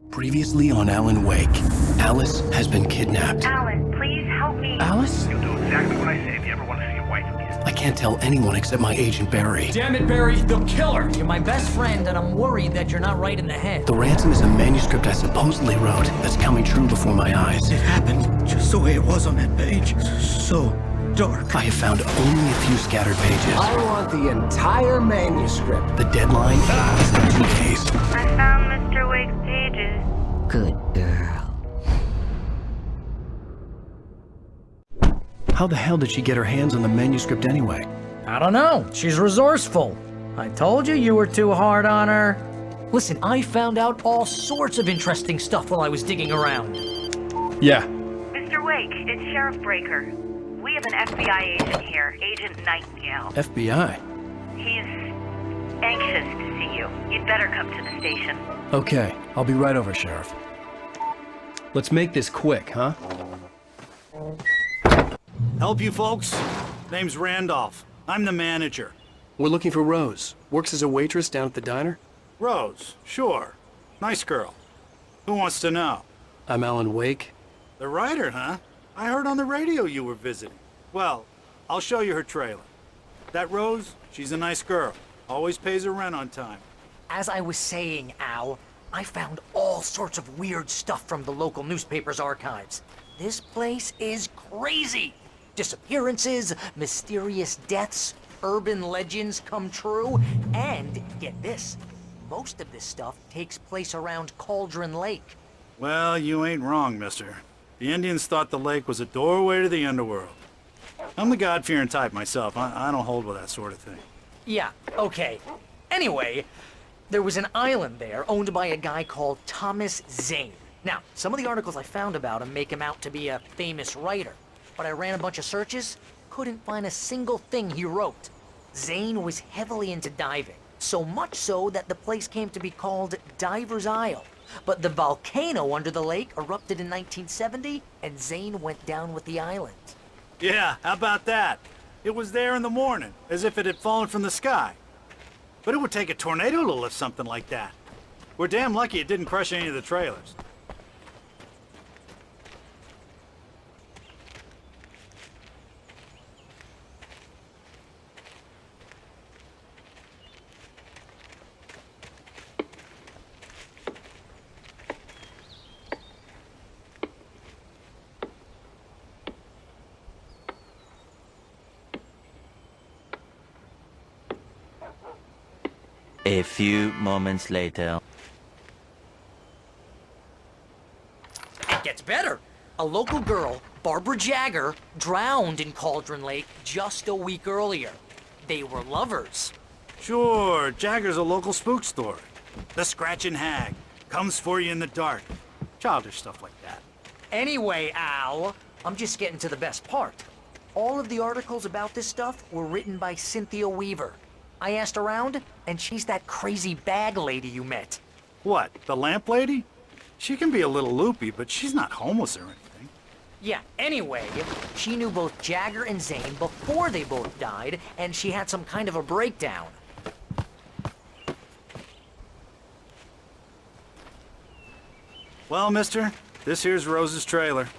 Previously on Alan Wake, Alice has been kidnapped. Alan, please help me. Alice? You'll do exactly what I say if you ever want to see your wife again. I can't tell anyone except my agent Barry. Damn it, Barry, they'll kill her! You're my best friend, and I'm worried that you're not right in the head. The ransom is a manuscript I supposedly wrote that's coming true before my eyes. It happened just the way it was on that page. So dark. I have found only a few scattered pages. I want the entire manuscript. The deadline is in 2 days. I found Mr. Wake's pages. Good girl. How the hell did she get her hands on the manuscript anyway? I don't know. She's resourceful. I told you you were too hard on her. Listen, I found out all sorts of interesting stuff while I was digging around. Yeah. Mr. Wake, it's Sheriff Breaker. We have an FBI agent here, Agent Nightingale. FBI? He's anxious to see you. You'd better come to the station. Okay, I'll be right over, Sheriff. Let's make this quick, huh? Help you folks? Name's Randolph. I'm the manager. We're looking for Rose. Works as a waitress down at the diner. Rose, sure. Nice girl. Who wants to know? I'm Alan Wake. The writer, huh? I heard on the radio you were visiting. Well, I'll show you her trailer. That Rose, she's a nice girl. Always pays her rent on time. As I was saying, Al, I found all sorts of weird stuff from the local newspaper's archives. This place is crazy. Disappearances, mysterious deaths, urban legends come true, and get this, most of this stuff takes place around Cauldron Lake. Well, you ain't wrong, mister. The Indians thought the lake was a doorway to the underworld. I'm the God-fearing type myself. I don't hold with that sort of thing. Yeah, okay. Anyway, there was an island there owned by a guy called Thomas Zane. Now, some of the articles I found about him make him out to be a famous writer, but I ran a bunch of searches, couldn't find a single thing he wrote. Zane was heavily into diving, so much so that the place came to be called Diver's Isle. But the volcano under the lake erupted in 1970, and Zane went down with the island. Yeah, how about that? It was there in the morning, as if it had fallen from the sky. But it would take a tornado to lift something like that. We're damn lucky it didn't crush any of the trailers. A few moments later. It gets better. A local girl, Barbara Jagger, drowned in Cauldron Lake just a week earlier. They were lovers. Sure, Jagger's a local spook story. The Scratching Hag comes for you in the dark. Childish stuff like that. Anyway, Al, I'm just getting to the best part. All of the articles about this stuff were written by Cynthia Weaver. I asked around, and she's that crazy bag lady you met. What, the lamp lady? She can be a little loopy, but she's not homeless or anything. Yeah, anyway, she knew both Jagger and Zane before they both died, and she had some kind of a breakdown. Well, mister, this here's Rose's trailer.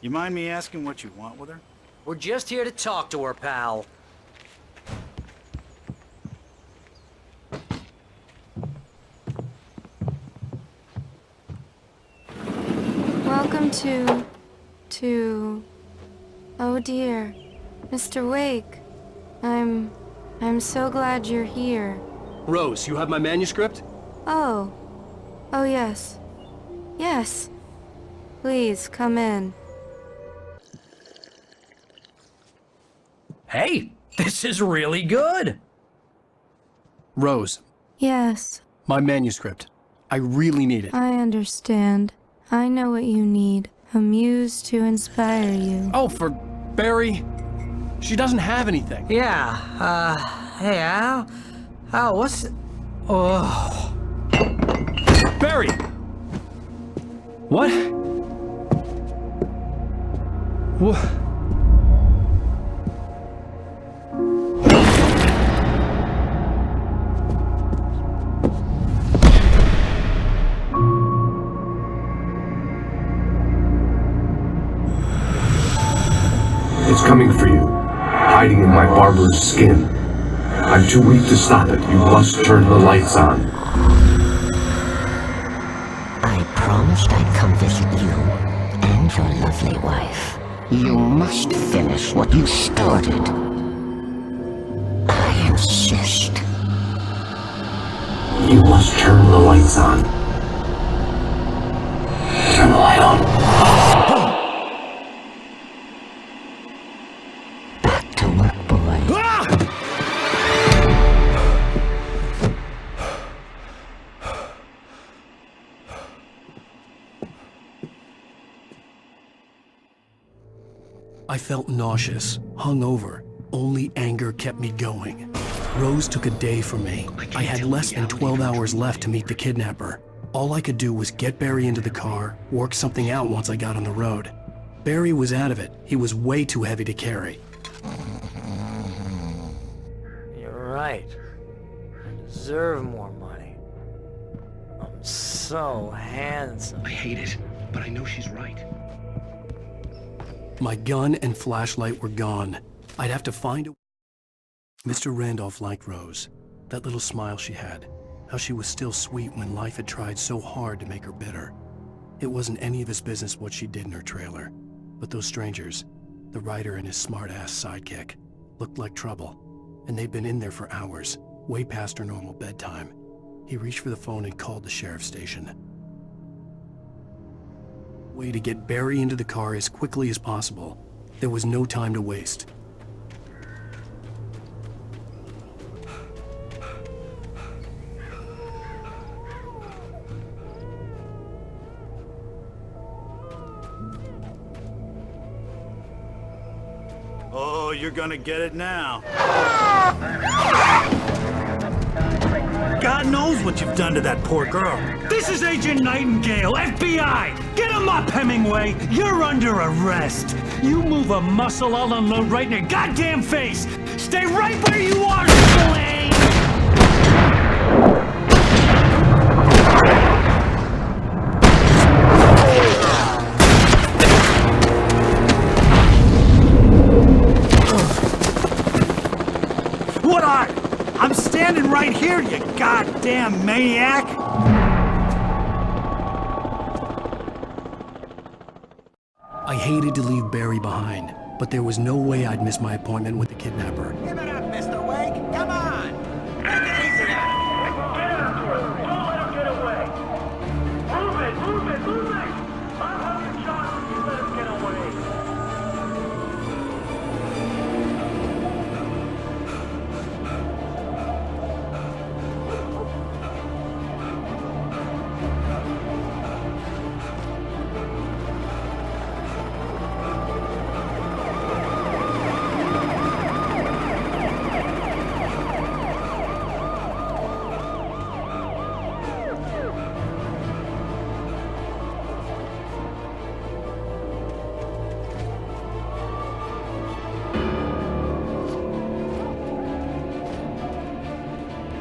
You mind me asking what you want with her? We're just here to talk to her, pal. Welcome to... Oh dear, Mr. Wake. I'm so glad you're here. Rose, you have my manuscript? Oh. Oh yes. Yes. Please, come in. Hey, this is really good. Rose, Yes, my manuscript. I really need it. I understand. I know what you need. A muse to inspire you. Oh, for Barry. She doesn't have anything. Yeah, hey, Al? Al, what's... Oh... Barry! What? coming for you, hiding in my barbarous skin. I'm too weak to stop it. You must turn the lights on. I promised I'd come visit you and your lovely wife. You must finish what you started. I insist. You must turn the lights on. Turn the light on. Back to work, boy. I felt nauseous, hungover. Only anger kept me going. Rose took a day from me. I had less than 12 hours left to meet the kidnapper. All I could do was get Barry into the car, work something out once I got on the road. Barry was out of it. He was way too heavy to carry. You're right. I deserve more money. I'm so handsome. I hate it, but I know she's right. My gun and flashlight were gone. I'd have to find a... Mr. Randolph liked Rose. That little smile she had. How she was still sweet when life had tried so hard to make her bitter. It wasn't any of his business what she did in her trailer. But those strangers, the writer and his smart-ass sidekick, looked like trouble. And they'd been in there for hours, way past her normal bedtime. He reached for the phone and called the sheriff's station. Way to get Barry into the car as quickly as possible. There was no time to waste. Oh, you're gonna get it now. God knows what you've done to that poor girl. This is Agent Nightingale, FBI! Get him up, Hemingway! You're under arrest! You move a muscle, I'll unload right in your goddamn face! Stay right where you are, Spillane! What are you? I'm standing right here, you goddamn maniac! I hated to leave Barry behind, but there was no way I'd miss my appointment with the kidnapper. Give it up, Mr. Wake! Come on! Take it easy now! Get after him! Don't let him get away! Move it! Move it! Move it! I'll have your shot if you let him get away!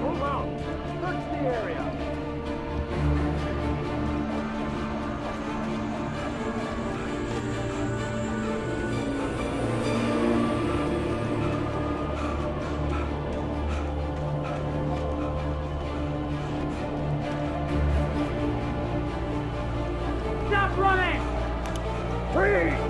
Move out! Search the area! Stop running! Freeze!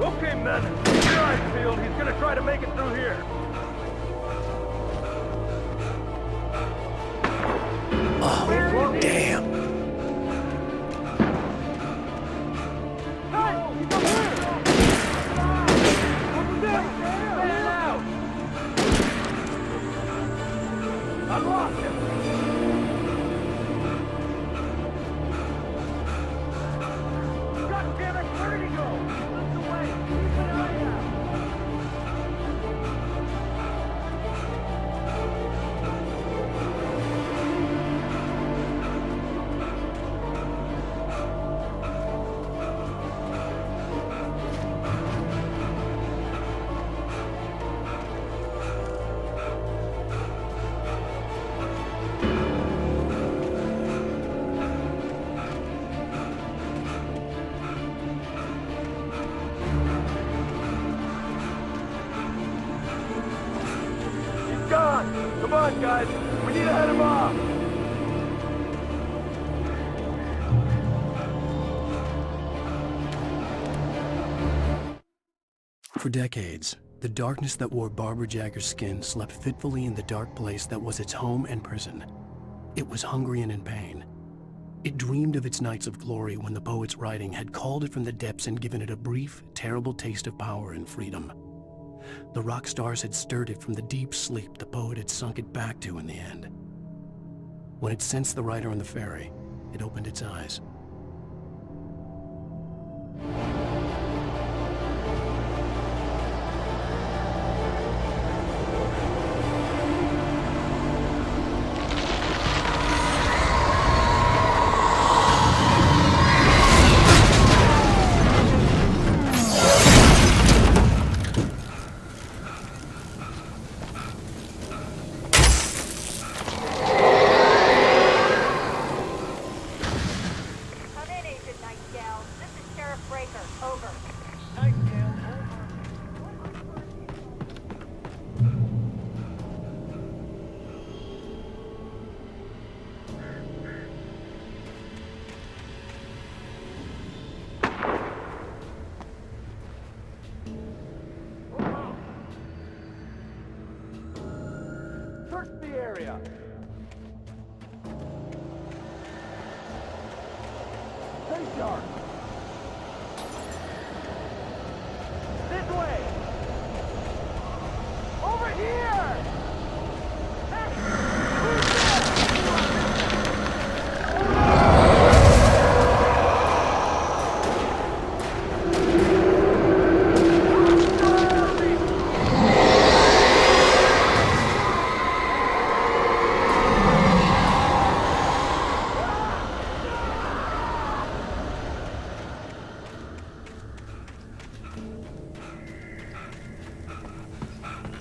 Okay, men. Your eyes peeled. He's gonna try to make it through here. Oh, damn. Hey! He's up here! Over there! Get it out! I lost him! God damn it! Where did he go? He slipped away! Keep an eye out! Come on, guys. We need to head him off. For decades, the darkness that wore Barbara Jagger's skin slept fitfully in the dark place that was its home and prison. It was hungry and in pain. It dreamed of its nights of glory when the poet's writing had called it from the depths and given it a brief, terrible taste of power and freedom. The rock stars had stirred it from the deep sleep the poet had sunk it back to in the end. When it sensed the writer on the ferry, it opened its eyes. Search the area. Stay sharp. This way. Over here. Hey, who's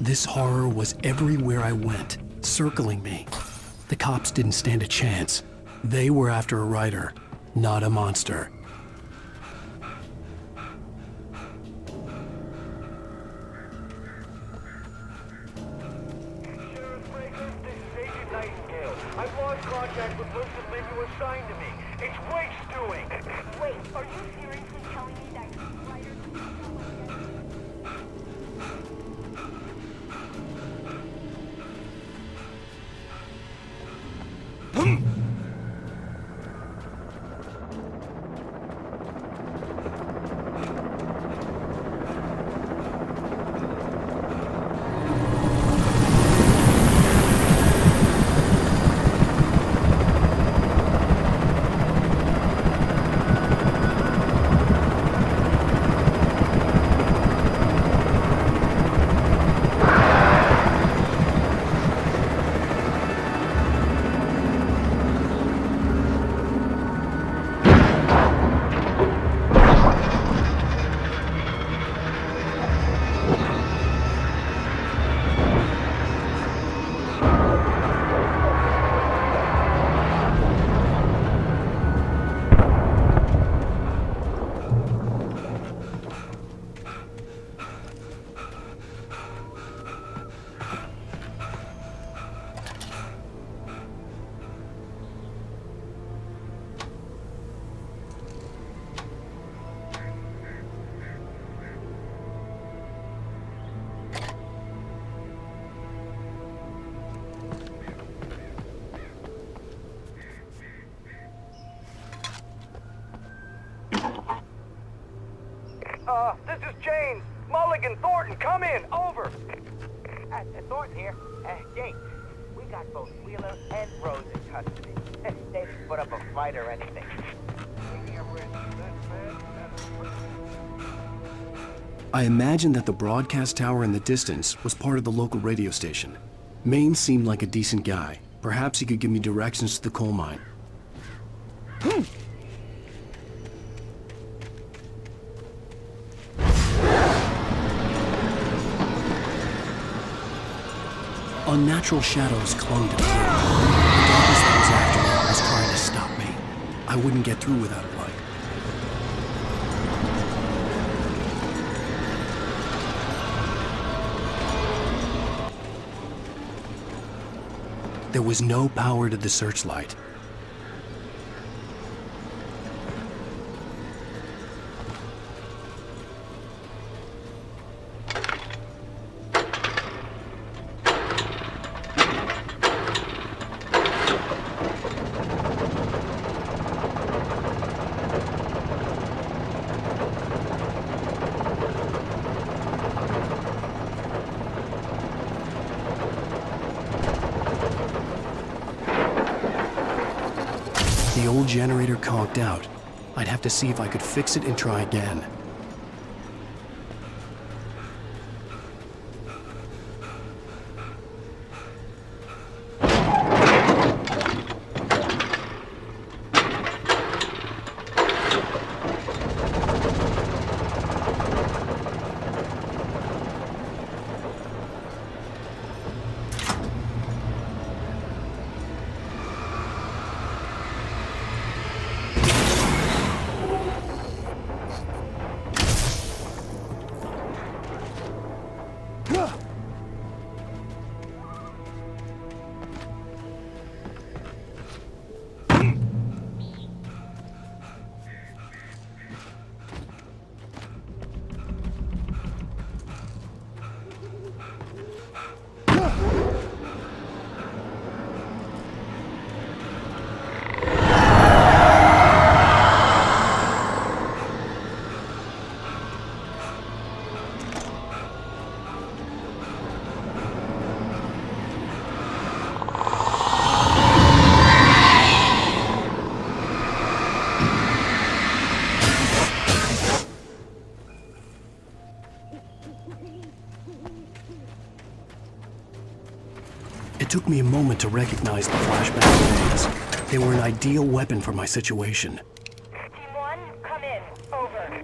This horror was everywhere I went, circling me. The cops didn't stand a chance. They were after a writer, not a monster. Sheriff Breaker, this is Agent Nightingale. I've lost contact with most of the men you assigned to me. It's waste doing. Wait, are you seriously telling me that writer? This is James. Mulligan, Thornton, come in. Over. Thornton here. James, we got both Wheeler and Rose in custody. They didn't put up a fight or anything. I imagined that the broadcast tower in the distance was part of the local radio station. Maine seemed like a decent guy. Perhaps he could give me directions to the coal mine. Unnatural shadows clung to me. The darkness that was after me was trying to stop me. I wouldn't get through without a light. There was no power to the searchlight. The old generator conked out. I'd have to see if I could fix it and try again. It took me a moment to recognize the flashback grenades. They were an ideal weapon for my situation. Team 1, come in. Over.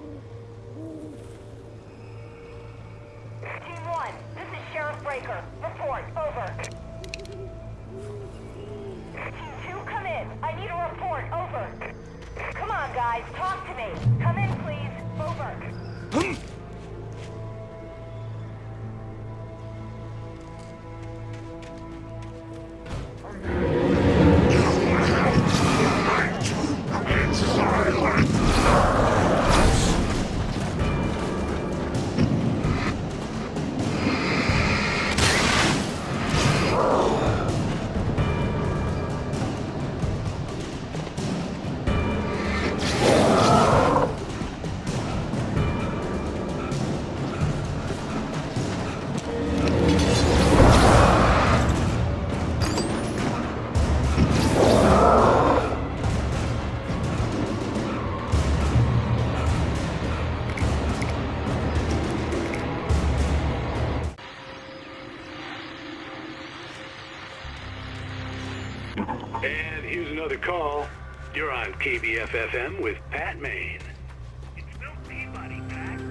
Team 1, this is Sheriff Breaker. Report. Over. Team 2, come in. I need a report. Over. Come on, guys. Talk to me. Come in, please. Over. And here's another call. You're on KBF-FM with Pat Maine. It's no Peabody, Pat.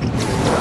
Hemingway.